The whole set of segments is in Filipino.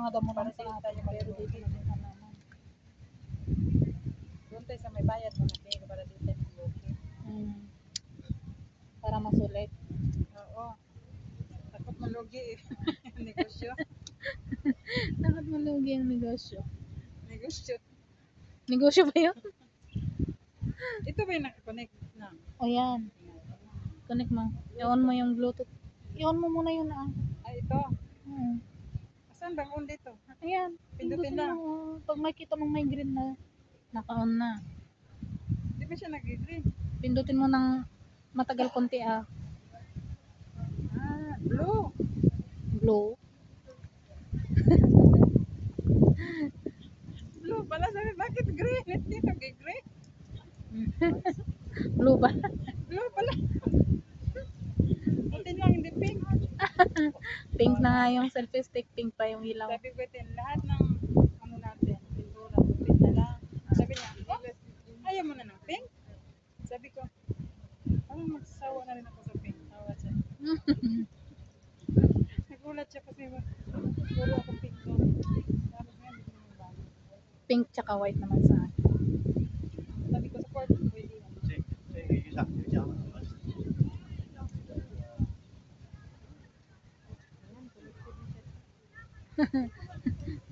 mga damo Para lang sa sa atin. tayo Pero dito na naman. Doon tayo sa may bayad mo na para dito tayo mag-okay. Para masulit. Oo. Takot malugi eh. Negosyo. Dapat malugi ang negosyo. Negosyo. Negosyo ba yun? Ito ba yung nakakonect na? O yan. Connect mo. I-on mo yung Bluetooth. I-on mo muna yun Ay, ito. Hmm. Saan bang on dito? Ayan. Pindutin lang. mo. Pag makita mong may green na, naka-on na. Di ba siya nag-green? Pindutin mo ng matagal konti Blue. Blue. Blue pala. Sabi, bakit green? Hindi nag-green. Blue ba? Blue pala. Buti lang, hindi pink. Pink na nga yung selfie stick. Pink pa yung ilaw. Sabi ko din, lahat ng ano natin, pintura, pink na lang. Sabi niya, oh, ayaw mo na ng pink? Sabi ko, parang magsasawa na rin ako sa pink. Tawa siya. Nagulat siya kasi puro ako pink doon. Sabi niya, hindi ko naman bago. Pink tsaka white naman sa akin. Sabi ko, support, pwede yan.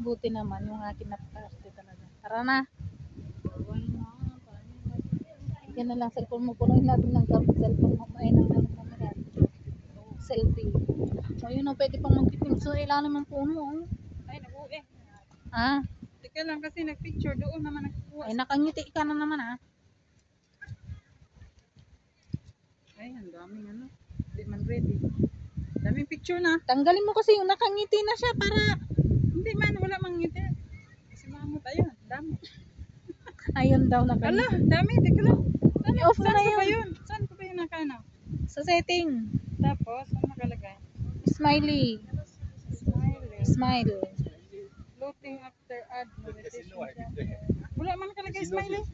Buti naman yung akin napakarte talaga. Tara na. Yan na lang cellphone mo. Punuin natin ng gamit cellphone mo. Ay, ng ano mo yan. Selfie. O yun o, pwede pang magpiping sa ilalim ng puno. Ay, nag-uwi. Teka lang kasi nag-picture doon naman nagkuha. Ay, nakangiti ka na naman Ay, ang daming ano. Hindi man ready. Daming picture na. Tanggalin mo kasi yung nakangiti na siya para Hindi man, wala mang ngiti. Kasi mamot, ayun, dami. ayun daw Ala, nakangiti. dami, teka lang. I-off mo na Saan ko ba yun. yun? Saan ko ba yun nakano? Sa setting. Tapos, ano nakalagay? Smiley. Smiley. Smile. Floating after ad. Meditation. Wala man nakalagay smiley.